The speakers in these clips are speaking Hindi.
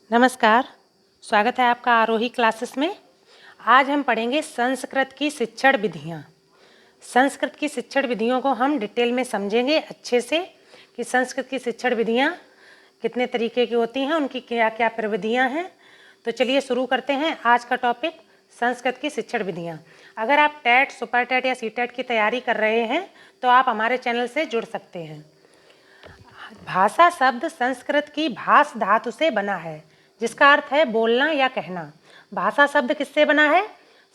नमस्कार, स्वागत है आपका आरोही क्लासेस में। आज हम पढ़ेंगे संस्कृत की शिक्षण विधियाँ। संस्कृत की शिक्षण विधियों को हम डिटेल में समझेंगे अच्छे से कि संस्कृत की शिक्षण विधियाँ कितने तरीके की होती हैं, उनकी क्या क्या प्रविधियाँ हैं। तो चलिए शुरू करते हैं आज का टॉपिक, संस्कृत की शिक्षण विधियाँ। अगर आप टेट, सुपर टेट या सी टेट की तैयारी कर रहे हैं तो आप हमारे चैनल से जुड़ सकते हैं। भाषा शब्द संस्कृत की भास धातु से बना है, जिसका अर्थ है बोलना या कहना। भाषा शब्द किससे बना है?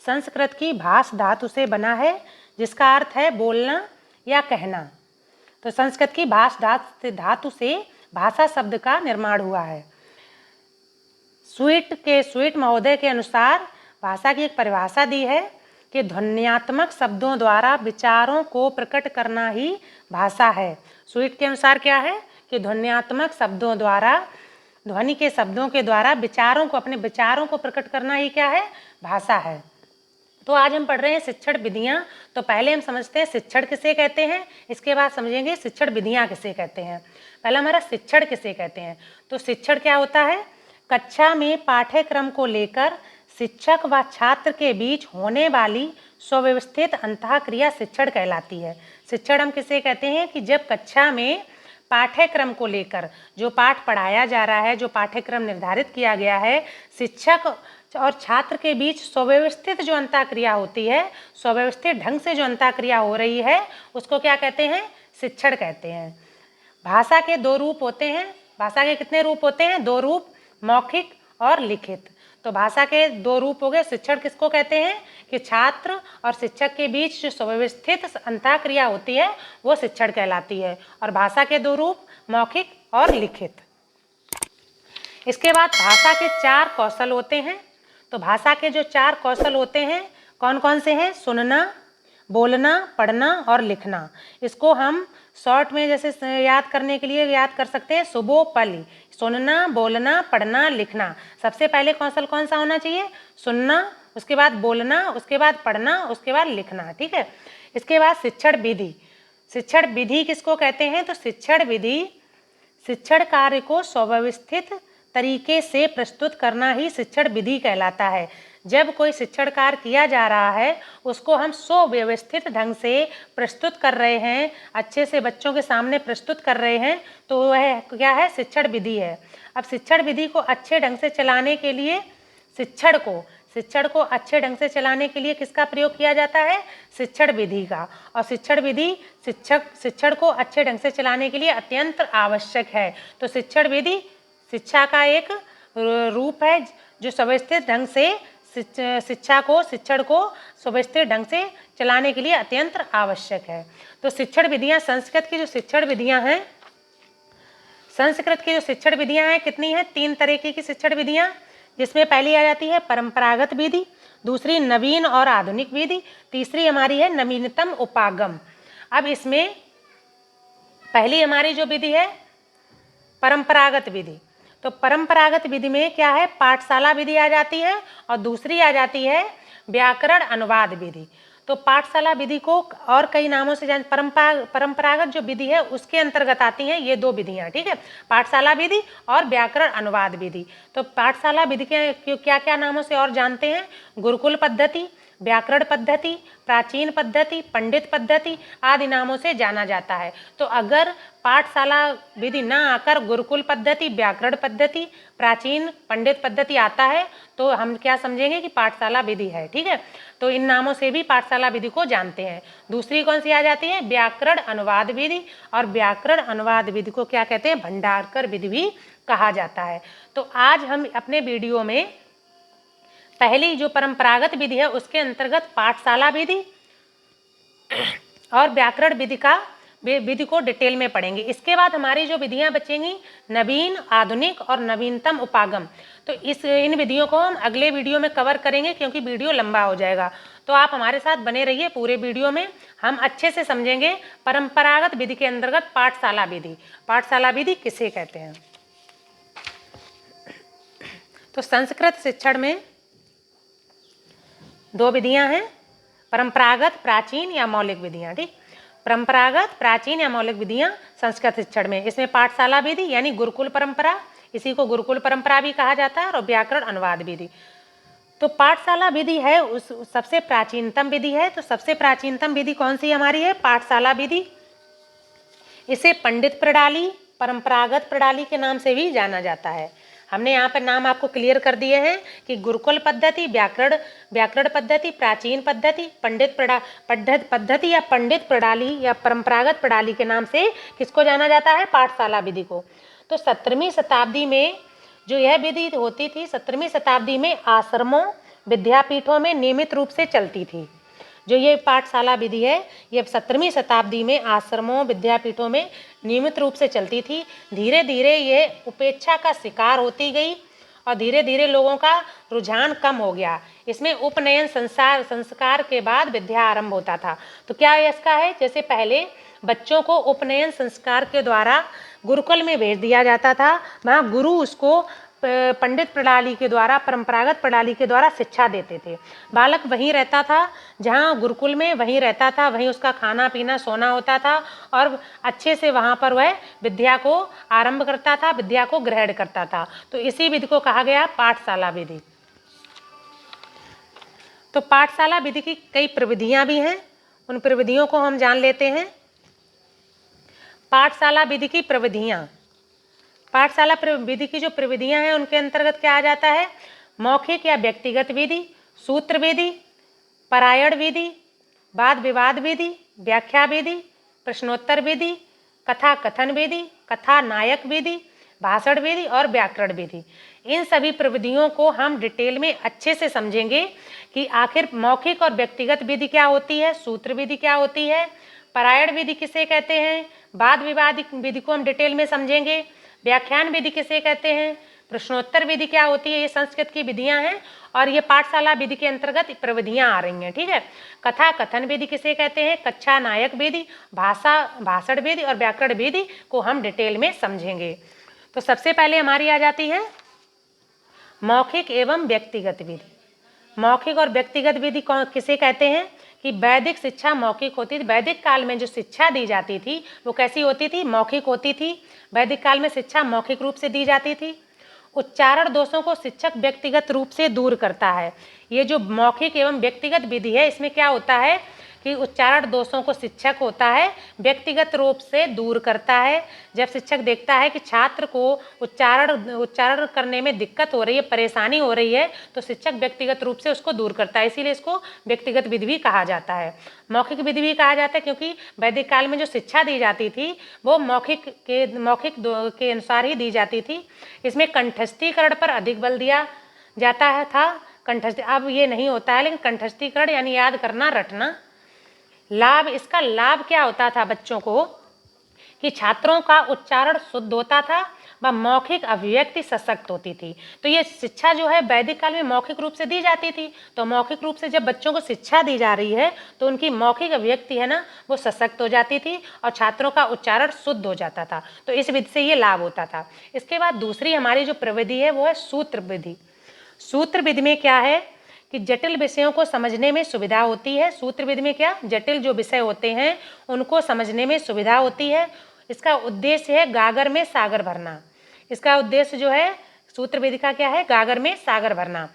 संस्कृत की भास धातु से बना है, जिसका अर्थ है बोलना या कहना। तो संस्कृत की भास धातु से भाषा शब्द का निर्माण हुआ है। स्वीट महोदय के अनुसार भाषा की एक परिभाषा दी है कि ध्वन्यात्मक शब्दों द्वारा विचारों को प्रकट करना ही भाषा है। स्वीट के अनुसार क्या है कि ध्वन्यात्मक शब्दों द्वारा, ध्वनि के शब्दों के द्वारा विचारों को, अपने विचारों को प्रकट करना ही क्या है? भाषा है। तो आज हम पढ़ रहे हैं शिक्षण विधियाँ। तो पहले हम समझते हैं शिक्षण किसे कहते हैं, इसके बाद समझेंगे शिक्षण विधियाँ किसे कहते हैं। पहला हमारा शिक्षण किसे कहते हैं। तो शिक्षण क्या होता है? कक्षा में पाठ्यक्रम को लेकर शिक्षक व छात्र के बीच होने वाली सुव्यवस्थित अंतःक्रिया शिक्षण कहलाती है। शिक्षण हम किसे कहते हैं कि जब कक्षा में पाठ्यक्रम को लेकर, जो पाठ पढ़ाया जा रहा है, जो पाठ्यक्रम निर्धारित किया गया है, शिक्षक और छात्र के बीच सुव्यवस्थित जो अंतःक्रिया होती है, सुव्यवस्थित ढंग से जो अंतःक्रिया हो रही है, उसको क्या कहते हैं? शिक्षण कहते हैं। भाषा के दो रूप होते हैं। भाषा के कितने रूप होते हैं? दो रूप, मौखिक और लिखित। तो भाषा के दो रूप हो गए। शिक्षण किसको कहते हैं कि छात्र और शिक्षक के बीच जो सुव्यवस्थित अंतःक्रिया होती है वो शिक्षण कहलाती है। और भाषा के दो रूप, मौखिक और लिखित। इसके बाद भाषा के चार कौशल होते हैं। तो भाषा के जो चार कौशल होते हैं कौन कौन से हैं? सुनना, बोलना, पढ़ना और लिखना। इसको हम शॉर्ट में जैसे याद करने के लिए याद कर सकते हैं, सुबोपली। सुनना, बोलना, पढ़ना, लिखना। सबसे पहले कौशल कौन सा होना चाहिए? सुनना, उसके बाद बोलना, उसके बाद पढ़ना, उसके बाद लिखना। ठीक है। इसके बाद शिक्षण विधि। शिक्षण विधि किसको कहते हैं? तो शिक्षण विधि शिक्षण कार्य को सुव्यवस्थित तरीके से प्रस्तुत करना ही शिक्षण विधि कहलाता है। जब कोई शिक्षण कार्य किया जा रहा है, उसको हम सुव्यवस्थित ढंग से प्रस्तुत कर रहे हैं, अच्छे से बच्चों के सामने प्रस्तुत कर रहे हैं, तो वह क्या है? शिक्षण विधि है। अब शिक्षण विधि को अच्छे ढंग से चलाने के लिए शिक्षण को अच्छे ढंग से चलाने के लिए किसका प्रयोग किया जाता है? शिक्षण विधि का। और शिक्षण विधि शिक्षण को अच्छे ढंग से चलाने के लिए अत्यंत आवश्यक है। तो शिक्षण विधि शिक्षा का एक रूप है जो सुव्यवस्थित ढंग से शिक्षण को सुव्यवस्थित ढंग से चलाने के लिए अत्यंत आवश्यक है। तो शिक्षण विधियाँ, संस्कृत की जो शिक्षण विधियाँ हैं, संस्कृत की जो शिक्षण विधियाँ हैं कितनी हैं? तीन तरीके की शिक्षण विधियाँ, जिसमें पहली आ जाती है परंपरागत विधि, दूसरी नवीन और आधुनिक विधि, तीसरी हमारी है नवीनतम उपागम। अब इसमें पहली हमारी जो विधि है परंपरागत विधि। तो परंपरागत विधि में क्या है? पाठशाला विधि आ जाती है और दूसरी आ जाती है व्याकरण अनुवाद विधि। तो पाठशाला विधि को और कई नामों से परंपरागत जो विधि है उसके अंतर्गत आती हैं ये दो विधियां। ठीक है, पाठशाला विधि और व्याकरण अनुवाद विधि। तो पाठशाला विधि के क्या क्या नामों से और जानते हैं? गुरुकुल पद्धति, व्याकरण पद्धति, प्राचीन पद्धति, पंडित पद्धति आदि नामों से जाना जाता है। तो अगर पाठशाला विधि ना आकर गुरुकुल पद्धति, व्याकरण पद्धति, प्राचीन, पंडित पद्धति आता है तो हम क्या समझेंगे कि पाठशाला विधि है। ठीक है, तो इन नामों से भी पाठशाला विधि को जानते हैं। दूसरी कौन सी आ जाती है? व्याकरण अनुवाद विधि। और व्याकरण अनुवाद विधि को क्या कहते हैं? भंडारकर विधि भी कहा जाता है। तो आज हम अपने वीडियो में पहली जो परंपरागत विधि है उसके अंतर्गत पाठशाला विधि और व्याकरण विधि को डिटेल में पढ़ेंगे। इसके बाद हमारी जो विधियां बचेंगी नवीन, आधुनिक और नवीनतम उपागम। तो इन विधियों को हम अगले वीडियो में कवर करेंगे क्योंकि वीडियो लंबा हो जाएगा। तो आप हमारे साथ बने रहिए पूरे वीडियो में। हम अच्छे से समझेंगे परंपरागत विधि के अंतर्गत पाठशाला विधि। पाठशाला विधि किसे कहते हैं? तो संस्कृत शिक्षण में दो विधियां हैं, परंपरागत, प्राचीन या मौलिक विधियां। ठीक, परंपरागत, प्राचीन या मौलिक विधियां संस्कृत शिक्षण में। इसमें पाठशाला विधि यानी गुरुकुल परंपरा इसी को गुरुकुल परंपरा भी कहा जाता है और व्याकरण अनुवाद विधि। तो पाठशाला विधि है उस सबसे प्राचीनतम विधि है। तो सबसे प्राचीनतम विधि कौन सी हमारी है? पाठशाला विधि। इसे पंडित प्रणाली, परंपरागत प्रणाली के नाम से भी जाना जाता है। हमने यहाँ पर नाम आपको क्लियर कर दिए हैं कि गुरुकुल पद्धति, व्याकरण पद्धति, प्राचीन पद्धति, पद्धति या पंडित प्रणाली या परंपरागत प्रणाली के नाम से किसको जाना जाता है? पाठशाला विधि को। तो 17वीं शताब्दी में जो यह विधि होती थी, 17वीं शताब्दी में आश्रमों, विद्यापीठों में नियमित रूप से चलती थी। जो ये पाठशाला विधि है ये 17वीं शताब्दी में आश्रमों, विद्यापीठों में नियमित रूप से चलती थी। धीरे धीरे ये उपेक्षा का शिकार होती गई और धीरे धीरे लोगों का रुझान कम हो गया। इसमें उपनयन संस्कार के बाद विद्या आरंभ होता था। तो क्या इसका है? जैसे पहले बच्चों को उपनयन संस्कार के द्वारा गुरुकुल में भेज दिया जाता था, वहाँ गुरु उसको पंडित प्रणाली के द्वारा, परंपरागत प्रणाली के द्वारा शिक्षा देते थे। बालक वहीं रहता था जहाँ गुरुकुल में, वहीं रहता था, वहीं उसका खाना पीना सोना होता था और अच्छे से वहाँ पर वह विद्या को आरंभ करता था, विद्या को ग्रहण करता था। तो इसी विधि को कहा गया पाठशाला विधि। तो पाठशाला विधि की कई प्रविधियाँ भी हैं, उन प्रविधियों को हम जान लेते हैं। पाठशाला विधि की प्रविधियाँ, पाठशाला विधि की जो प्रविधियां हैं उनके अंतर्गत क्या आ जाता है? मौखिक या व्यक्तिगत विधि, सूत्र विधि, परायण विधि, वाद विवाद विधि, व्याख्या विधि, प्रश्नोत्तर विधि, कथा कथन विधि, कथा नायक विधि, भाषण विधि और व्याकरण विधि। इन सभी प्रविधियों को हम डिटेल में अच्छे से समझेंगे कि आखिर मौखिक और व्यक्तिगत विधि क्या होती है, सूत्र विधि क्या होती है, परायण विधि किसे कहते हैं, वाद विवाद विधि को हम डिटेल में समझेंगे, व्याख्यान विधि किसे कहते हैं, प्रश्नोत्तर विधि क्या होती है। ये संस्कृत की विधियां हैं और ये पाठशाला विधि के अंतर्गत प्रविधियां आ रही हैं। ठीक है। कथा कथन विधि किसे कहते हैं, कक्षा नायक विधि, भाषण विधि और व्याकरण विधि को हम डिटेल में समझेंगे। तो सबसे पहले हमारी आ जाती है मौखिक एवं व्यक्तिगत विधि। मौखिक और व्यक्तिगत विधि कौन किसे कहते हैं कि वैदिक शिक्षा मौखिक होती थी। वैदिक काल में जो शिक्षा दी जाती थी वो कैसी होती थी? मौखिक होती थी। वैदिक काल में शिक्षा मौखिक रूप से दी जाती थी। उच्चारण दोषों को शिक्षक व्यक्तिगत रूप से दूर करता है। ये जो मौखिक एवं व्यक्तिगत विधि है इसमें क्या होता है कि उच्चारण दोषों को शिक्षक होता है व्यक्तिगत रूप से दूर करता है। जब शिक्षक देखता है कि छात्र को उच्चारण करने में दिक्कत हो रही है, परेशानी हो रही है, तो शिक्षक व्यक्तिगत रूप से उसको दूर करता है। इसीलिए इसको व्यक्तिगत विधि भी कहा जाता है, मौखिक विधि भी कहा जाता है, क्योंकि वैदिक काल में जो शिक्षा दी जाती थी वो मौखिक के अनुसार ही दी जाती थी। इसमें कंठस्थीकरण पर अधिक बल दिया जाता था। अब ये नहीं होता है, लेकिन कंठस्थीकरण यानी याद करना, रटना। लाभ, इसका लाभ क्या होता था बच्चों को कि छात्रों का उच्चारण शुद्ध होता था व मौखिक अभिव्यक्ति सशक्त होती थी। तो ये शिक्षा जो है वैदिक काल में मौखिक रूप से दी जाती थी। तो मौखिक रूप से जब बच्चों को शिक्षा दी जा रही है तो उनकी मौखिक अभिव्यक्ति है ना वो सशक्त हो जाती थी और छात्रों का उच्चारण शुद्ध हो जाता था। तो इस विधि से ये लाभ होता था। इसके बाद दूसरी हमारी जो प्रविधि है वो है सूत्र विधि। सूत्र विधि में क्या है कि जटिल विषयों को समझने में सुविधा होती है। सूत्र विधि में क्या, जटिल जो विषय होते हैं उनको समझने में सुविधा होती है। इसका उद्देश्य है गागर में सागर भरना। इसका उद्देश्य जो है सूत्र विधि का क्या है, गागर में सागर भरना।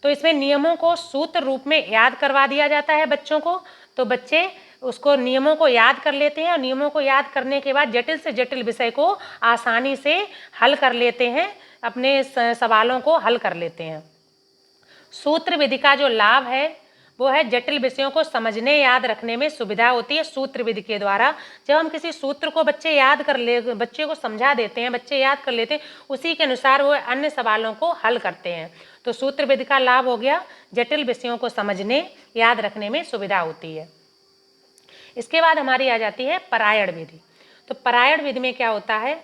तो इसमें नियमों को सूत्र रूप में याद करवा दिया जाता है बच्चों को। तो बच्चे उसको नियमों को याद कर लेते हैं और नियमों को याद करने के बाद जटिल से जटिल विषय को आसानी से हल कर लेते हैं, अपने सवालों को हल कर लेते हैं। सूत्र विधि का जो लाभ है वो है जटिल विषयों को समझने याद रखने में सुविधा होती है सूत्र विधि के द्वारा। जब हम किसी सूत्र को बच्चे को समझा देते हैं, बच्चे याद कर लेते हैं, उसी के अनुसार वो अन्य सवालों को हल करते हैं। तो सूत्र विधि का लाभ हो गया जटिल विषयों को समझने याद रखने में सुविधा होती है। इसके बाद हमारी आ जाती है परायण विधि। तो परायण विधि में क्या होता है,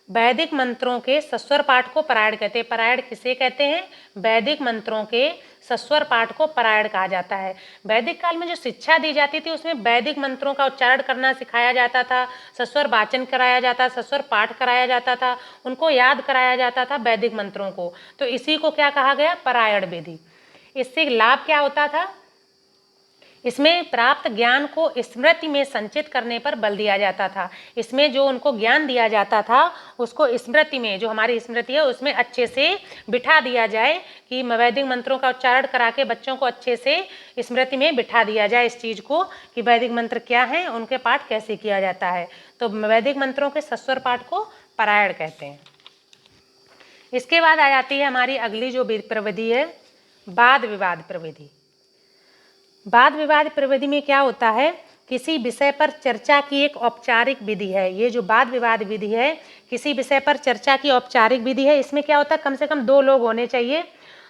वैदिक मंत्रों के सस्वर पाठ को परायण कहते हैं। परायण किसे कहते हैं, वैदिक मंत्रों के सस्वर पाठ को परायण कहा जाता है। वैदिक काल में जो शिक्षा दी जाती थी उसमें वैदिक मंत्रों का उच्चारण करना सिखाया जाता था, सस्वर वाचन कराया जाता, सस्वर पाठ कराया जाता था, उनको याद कराया जाता था वैदिक मंत्रों को। तो इसी को क्या कहा गया, परायण विधि। इससे लाभ क्या होता था इसमें प्राप्त ज्ञान को स्मृति में संचित करने पर बल दिया जाता था। इसमें जो उनको ज्ञान दिया जाता था उसको स्मृति में, जो हमारी स्मृति है उसमें अच्छे से बिठा दिया जाए, कि वैदिक मंत्रों का उच्चारण करा के बच्चों को अच्छे से स्मृति में बिठा दिया जाए इस चीज़ को, कि वैदिक मंत्र क्या हैं, उनके पाठ कैसे किया जाता है। तो वैदिक मंत्रों के सस्वर पाठ को पारायण कहते हैं। इसके बाद आ जाती है हमारी अगली जो प्रविधि है, वाद विवाद प्रविधि। वाद विवाद प्रविधि में क्या होता है, किसी विषय पर चर्चा की एक औपचारिक विधि है। ये जो वाद विवाद विधि है, किसी विषय पर चर्चा की औपचारिक विधि है। इसमें क्या होता है, कम से कम 2 लोग होने चाहिए,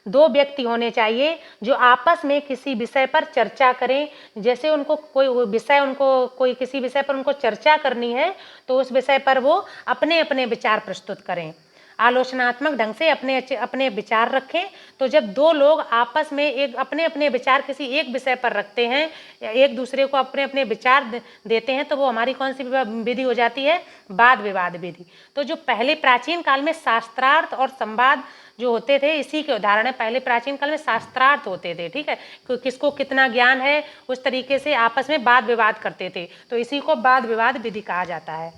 2 व्यक्ति होने चाहिए जो आपस में किसी विषय पर चर्चा करें। जैसे उनको कोई विषय, उनको कोई किसी विषय पर उनको चर्चा करनी है तो उस विषय पर वो अपने अपने विचार प्रस्तुत करें, आलोचनात्मक ढंग से अपने अपने विचार रखें। तो जब 2 लोग आपस में एक अपने अपने विचार किसी एक विषय पर रखते हैं, एक दूसरे को अपने अपने विचार देते हैं, तो वो हमारी कौन सी विधि हो जाती है, वाद विवाद विधि। तो जो पहले प्राचीन काल में शास्त्रार्थ और संवाद जो होते थे, इसी के उदाहरण है। पहले प्राचीन काल में शास्त्रार्थ होते थे, ठीक है, किसको कितना ज्ञान है उस तरीके से आपस में वाद विवाद करते थे, तो इसी को वाद विवाद विधि कहा जाता है।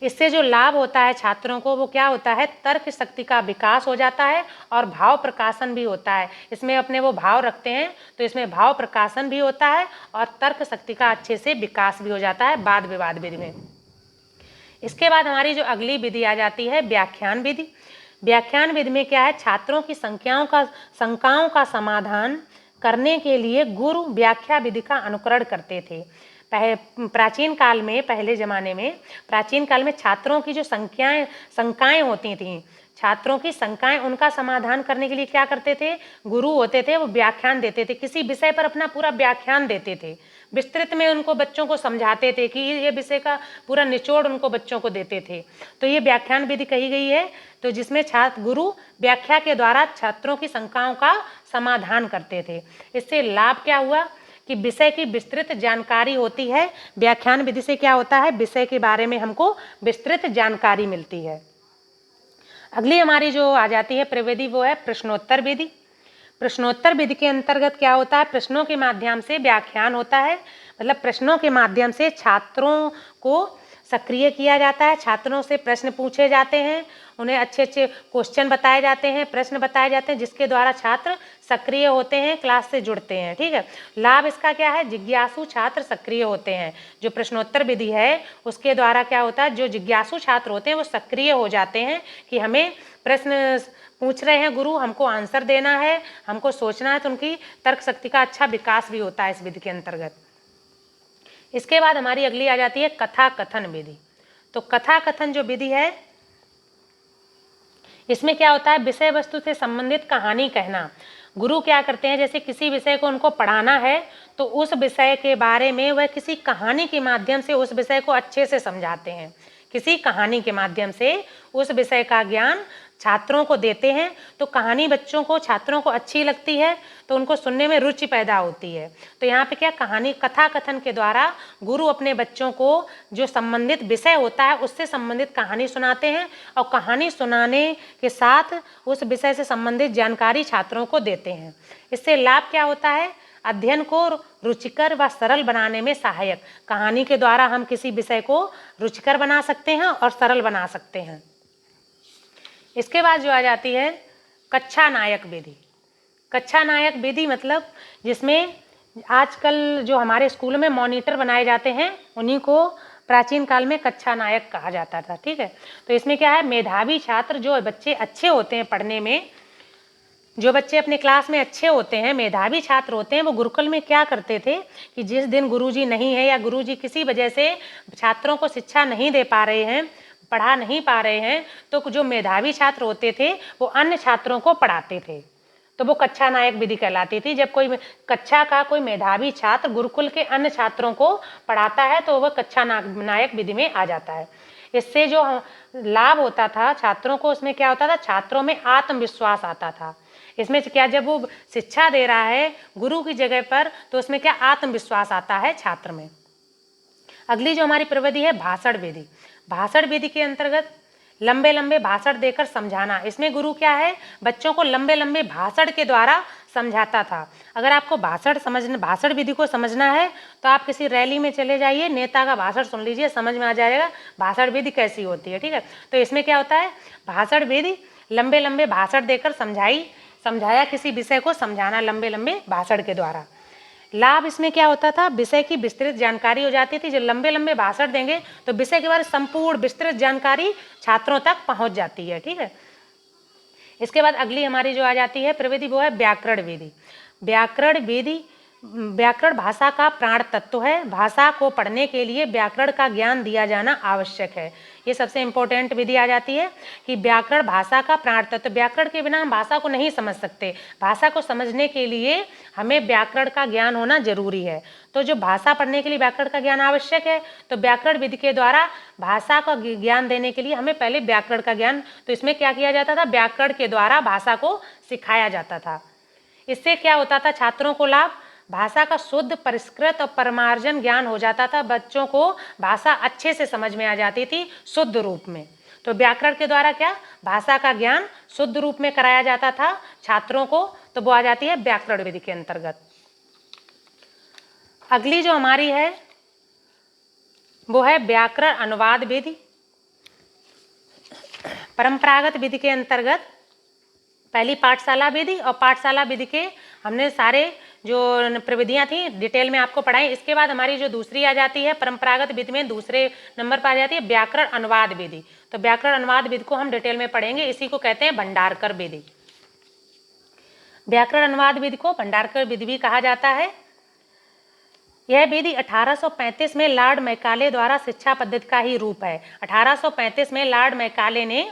इससे जो लाभ होता है छात्रों को वो क्या होता है, तर्क शक्ति का विकास हो जाता है और भाव प्रकाशन भी होता है। इसमें अपने वो भाव रखते हैं तो इसमें भाव प्रकाशन भी होता है और तर्क शक्ति का अच्छे से विकास भी हो जाता है वाद विवाद विधि में। इसके बाद हमारी जो अगली विधि आ जाती है, व्याख्यान विधि। व्याख्यान विधि में क्या है, छात्रों की शंकाओं का समाधान करने के लिए गुरु व्याख्या विधि का अनुकरण करते थे। प्राचीन काल में, पहले ज़माने में प्राचीन काल में छात्रों की जो शंकाएं होती थीं, छात्रों की शंकाएं, उनका समाधान करने के लिए क्या करते थे, गुरु होते थे, वो व्याख्यान देते थे, किसी विषय पर अपना पूरा व्याख्यान देते थे, विस्तृत में उनको बच्चों को समझाते थे, कि ये विषय का पूरा निचोड़ उनको बच्चों को देते थे। तो ये व्याख्यान विधि कही गई है, तो जिसमें गुरु व्याख्या के द्वारा छात्रों की शंकाओं का समाधान करते थे। इससे लाभ क्या हुआ कि विषय की विस्तृत जानकारी होती है। व्याख्यान विधि से क्या होता है, विषय के बारे में हमको विस्तृत जानकारी मिलती है। अगली हमारी जो आ जाती है प्रविधि वो है प्रश्नोत्तर विधि। प्रश्नोत्तर विधि के अंतर्गत क्या होता है, प्रश्नों के माध्यम से व्याख्यान होता है, मतलब प्रश्नों के माध्यम से छात्रों को सक्रिय किया जाता है, छात्रों से प्रश्न पूछे जाते हैं, उन्हें अच्छे अच्छे क्वेश्चन बताए जाते हैं, प्रश्न बताए जाते हैं, जिसके द्वारा छात्र सक्रिय होते हैं, क्लास से जुड़ते हैं, ठीक है। लाभ इसका क्या है, जिज्ञासु छात्र सक्रिय होते हैं। जो प्रश्नोत्तर विधि है उसके द्वारा क्या होता है, जो जिज्ञासु छात्र होते हैं वो सक्रिय हो जाते हैं, कि हमें प्रश्न पूछ रहे हैं गुरु, हमको आंसर देना है, हमको सोचना है, तो उनकी तर्क शक्ति का अच्छा विकास भी होता है इस विधि के अंतर्गत। इसके बाद हमारी अगली आ जाती है कथा कथन विधि। तो कथा कथन जो विधि है, इसमें क्या होता है, विषय वस्तु से संबंधित कहानी कहना। गुरु क्या करते हैं, जैसे किसी विषय को उनको पढ़ाना है तो उस विषय के बारे में वह किसी कहानी के माध्यम से उस विषय को अच्छे से समझाते हैं, किसी कहानी के माध्यम से उस विषय का ज्ञान छात्रों को देते हैं। तो कहानी बच्चों को, छात्रों को अच्छी लगती है तो उनको सुनने में रुचि पैदा होती है। तो यहाँ पे क्या, कहानी कथा कथन के द्वारा गुरु अपने बच्चों को जो संबंधित विषय होता है उससे संबंधित कहानी सुनाते हैं, और कहानी सुनाने के साथ उस विषय से संबंधित जानकारी छात्रों को देते हैं। इससे लाभ क्या होता है, अध्ययन को रुचिकर व सरल बनाने में सहायक। कहानी के द्वारा हम किसी विषय को रुचिकर बना सकते हैं और सरल बना सकते हैं। इसके बाद जो आ जाती है कक्षा नायक विधि। कक्षा नायक विधि मतलब जिसमें आजकल जो हमारे स्कूल में मॉनिटर बनाए जाते हैं उन्हीं को प्राचीन काल में कक्षा नायक कहा जाता था, ठीक है। तो इसमें क्या है, मेधावी छात्र, जो बच्चे अच्छे होते हैं पढ़ने में, जो बच्चे अपने क्लास में अच्छे होते हैं, मेधावी छात्र होते हैं, वो गुरुकुल में क्या करते थे कि जिस दिन गुरुजी नहीं है या गुरुजी किसी वजह से छात्रों को शिक्षा नहीं दे पा रहे हैं, पढ़ा नहीं पा रहे हैं, तो जो मेधावी छात्र होते थे वो अन्य छात्रों को पढ़ाते थे, तो वो कक्षा नायक विधि कहलाती थी। जब कोई कक्षा का कोई मेधावी छात्र गुरुकुल के अन्य छात्रों को पढ़ाता है तो वह कक्षा नायक विधि में आ जाता है। इससे जो लाभ होता था छात्रों को, उसमें क्या होता था, छात्रों में आत्मविश्वास आता था। इसमें क्या, जब वो शिक्षा दे रहा है गुरु की जगह पर, तो उसमें क्या, आत्मविश्वास आता है छात्र में। अगली जो हमारी प्रविधि है भाषण विधि। भाषण विधि के अंतर्गत लंबे लंबे भाषण देकर समझाना। इसमें गुरु क्या है, बच्चों को लंबे लंबे भाषण के द्वारा समझाता था। अगर आपको भाषण विधि को समझना है तो आप किसी रैली में चले जाइए, नेता का भाषण सुन लीजिए, समझ में आ जाएगा भाषण विधि कैसी होती है। ठीक है, तो इसमें क्या होता है, भाषण विधि लंबे लंबे भाषण देकर समझाया किसी विषय को समझाना लंबे लंबे भाषण के द्वारा। लाभ इसमें क्या होता था, विषय की विस्तृत जानकारी हो जाती थी। जो लंबे लंबे भाषण देंगे तो विषय के बारे में संपूर्ण विस्तृत जानकारी छात्रों तक पहुंच जाती है। ठीक है, इसके बाद अगली हमारी जो आ जाती है प्रविधि, वो है व्याकरण विधि। व्याकरण भाषा का प्राण तत्व है। भाषा को पढ़ने के लिए व्याकरण का ज्ञान दिया जाना आवश्यक है। ये सबसे इम्पोर्टेंट विधि आ जाती है कि व्याकरण भाषा का प्राण तत्व। व्याकरण के बिना हम भाषा को नहीं समझ सकते। भाषा को समझने के लिए हमें व्याकरण का ज्ञान होना जरूरी है। तो जो भाषा पढ़ने के लिए व्याकरण का ज्ञान आवश्यक है, तो व्याकरण विधि के द्वारा भाषा का ज्ञान देने के लिए हमें पहले व्याकरण का ज्ञान, तो इसमें क्या किया जाता था, व्याकरण के द्वारा भाषा को सिखाया जाता था। इससे क्या होता था छात्रों को लाभ, भाषा का शुद्ध परिष्कृत और परमार्जन ज्ञान हो जाता था। बच्चों को भाषा अच्छे से समझ में आ जाती थी शुद्ध रूप में। तो व्याकरण के द्वारा क्या, भाषा का ज्ञान शुद्ध रूप में कराया जाता था छात्रों को, तो वो आ जाती है व्याकरण विधि के अंतर्गत। अगली जो हमारी है वो है व्याकरण अनुवाद विधि। परंपरागत विधि के अंतर्गत पहली पाठशाला विधि और पाठशाला विधि के हमने सारे जो प्रविधियां थी डिटेल में आपको पढ़ाई। इसके बाद हमारी जो दूसरी आ जाती है परंपरागत विधि में दूसरे नंबर पर आ जाती है व्याकरण अनुवाद विधि। तो व्याकरण अनुवाद विधि को हम डिटेल में पढ़ेंगे, इसी को कहते हैं भंडारकर विधि। व्याकरण अनुवाद विधि को भंडारकर विधि भी कहा जाता है। यह विधि 1835 में लॉर्ड मैकाले द्वारा शिक्षा पद्धति का ही रूप है। 1835 में लॉर्ड मैकाले ने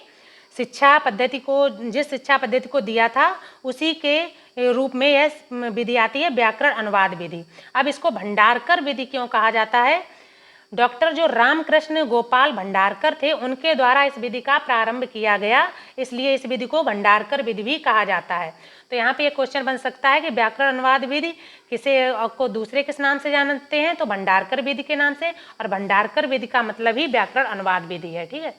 शिक्षा पद्धति को, जिस शिक्षा पद्धति को दिया था उसी के रूप में यह विधि आती है व्याकरण अनुवाद विधि। अब इसको भंडारकर विधि क्यों कहा जाता है, डॉक्टर जो रामकृष्ण गोपाल भंडारकर थे उनके द्वारा इस विधि का प्रारंभ किया गया, इसलिए इस विधि को भंडारकर विधि भी कहा जाता है। तो यहाँ पे एक क्वेश्चन बन सकता है कि व्याकरण अनुवाद विधि को दूसरे किस नाम से जानते हैं, तो भंडारकर विधि के नाम से, और भंडारकर विधि का मतलब ही व्याकरण अनुवाद विधि है। ठीक है,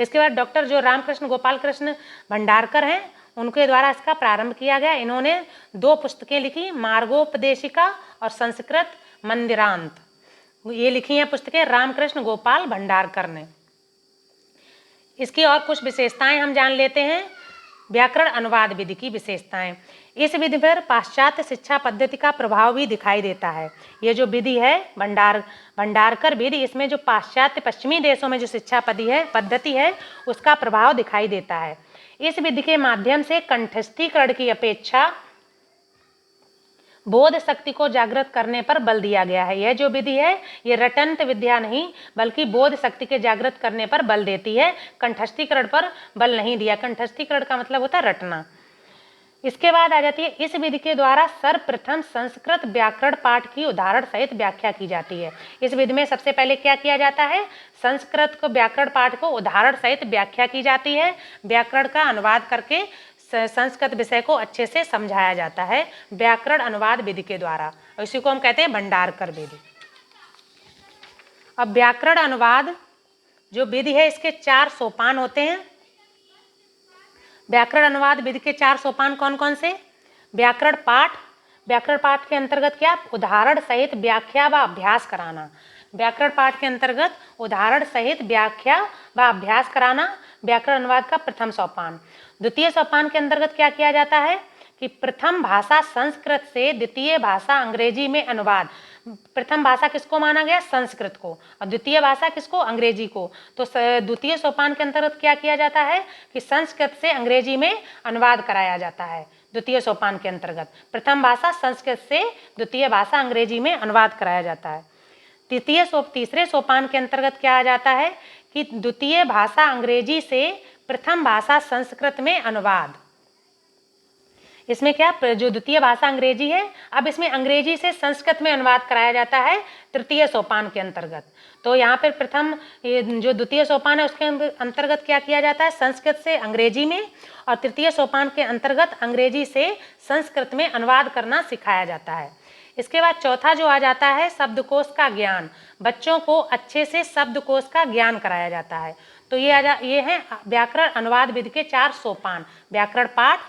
इसके बाद डॉक्टर जो रामकृष्ण गोपाल कृष्ण भंडारकर हैं उनके द्वारा इसका प्रारंभ किया गया। इन्होंने 2 पुस्तकें लिखी, मार्गोपदेशिका और संस्कृत मंदिरांत, ये लिखी हैं पुस्तकें रामकृष्ण गोपाल भंडारकर ने। इसकी और कुछ विशेषताएं हम जान लेते हैं, व्याकरण अनुवाद विधि की विशेषताएं। इस विधि पर पाश्चात्य शिक्षा पद्धति का प्रभाव भी दिखाई देता है। ये जो विधि है भंडारकर विधि, इसमें जो पाश्चात्य पश्चिमी देशों में जो शिक्षा पद्धति है उसका प्रभाव दिखाई देता है। इस विधि के माध्यम से कंठस्थीकरण की अपेक्षा बोध शक्ति को जागृत करने पर बल दिया गया है। यह जो विधि है ये रटंत विद्या नहीं बल्कि बोध शक्ति के जागृत करने पर बल देती है, कंठस्थीकरण पर बल नहीं दिया। कंठस्थीकरण का मतलब होता है रटना। इसके बाद आ जाती है इस विधि के द्वारा सर्वप्रथम संस्कृत व्याकरण पाठ की उदाहरण सहित व्याख्या की जाती है। इस विधि में सबसे पहले क्या किया जाता है, संस्कृत को व्याकरण पाठ को उदाहरण सहित व्याख्या की जाती है। व्याकरण का अनुवाद करके संस्कृत विषय को अच्छे से समझाया जाता है व्याकरण अनुवाद विधि के द्वारा, और इसी को हम कहते हैं भंडारकर विधि। अब व्याकरण अनुवाद जो विधि है इसके 4 सोपान होते हैं। व्याकरण अनुवाद विधि के 4 सोपान कौन कौन से, व्याकरण पाठ के अंतर्गत क्या, उदाहरण सहित व्याख्या व अभ्यास कराना। व्याकरण पाठ के अंतर्गत उदाहरण सहित व्याख्या व अभ्यास कराना व्याकरण अनुवाद का प्रथम सोपान। द्वितीय सोपान के अंतर्गत क्या किया जाता है कि प्रथम भाषा संस्कृत से द्वितीय भाषा अंग्रेजी में अनुवाद। प्रथम भाषा किसको माना गया, संस्कृत को, और द्वितीय भाषा किसको, अंग्रेजी को। तो द्वितीय सोपान के अंतर्गत क्या किया जाता है कि संस्कृत से अंग्रेजी में अनुवाद कराया जाता है। द्वितीय सोपान के अंतर्गत प्रथम भाषा संस्कृत से द्वितीय भाषा अंग्रेजी में अनुवाद कराया जाता है। तीसरे सोपान के अंतर्गत क्या आ जाता है कि द्वितीय भाषा अंग्रेजी से प्रथम भाषा संस्कृत में अनुवाद। इसमें क्या, जो द्वितीय भाषा अंग्रेजी है अब इसमें अंग्रेजी से संस्कृत में अनुवाद कराया जाता है तृतीय सोपान के अंतर्गत। तो यहाँ पर प्रथम जो द्वितीय सोपान है उसके अंतर्गत क्या किया जाता है, संस्कृत से अंग्रेजी में, और तृतीय सोपान के अंतर्गत अंग्रेजी से संस्कृत में अनुवाद करना सिखाया जाता है। इसके बाद चौथा जो आ जाता है शब्दकोश का ज्ञान। बच्चों को अच्छे से शब्दकोश का ज्ञान कराया जाता है। तो ये है व्याकरण अनुवाद विधि के 4 सोपान, व्याकरण पाठ,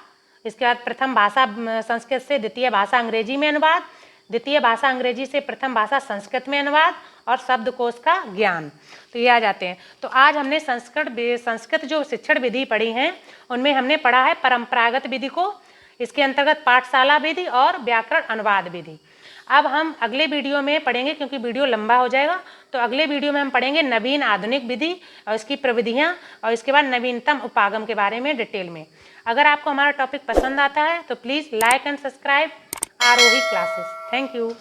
इसके बाद प्रथम भाषा संस्कृत से द्वितीय भाषा अंग्रेजी में अनुवाद, द्वितीय भाषा अंग्रेजी से प्रथम भाषा संस्कृत में अनुवाद और शब्दकोश का ज्ञान। तो ये आ जाते हैं। तो आज हमने संस्कृत जो शिक्षण विधि पढ़ी हैं उनमें हमने पढ़ा है परंपरागत विधि को, इसके अंतर्गत पाठशाला विधि और व्याकरण अनुवाद विधि। अब हम अगले वीडियो में पढ़ेंगे, क्योंकि वीडियो लंबा हो जाएगा, तो अगले वीडियो में हम पढ़ेंगे नवीन आधुनिक विधि और इसकी प्रविधियाँ और इसके बाद नवीनतम उपागम के बारे में डिटेल में। अगर आपको हमारा टॉपिक पसंद आता है तो please like and subscribe Aarohi classes. Thank you.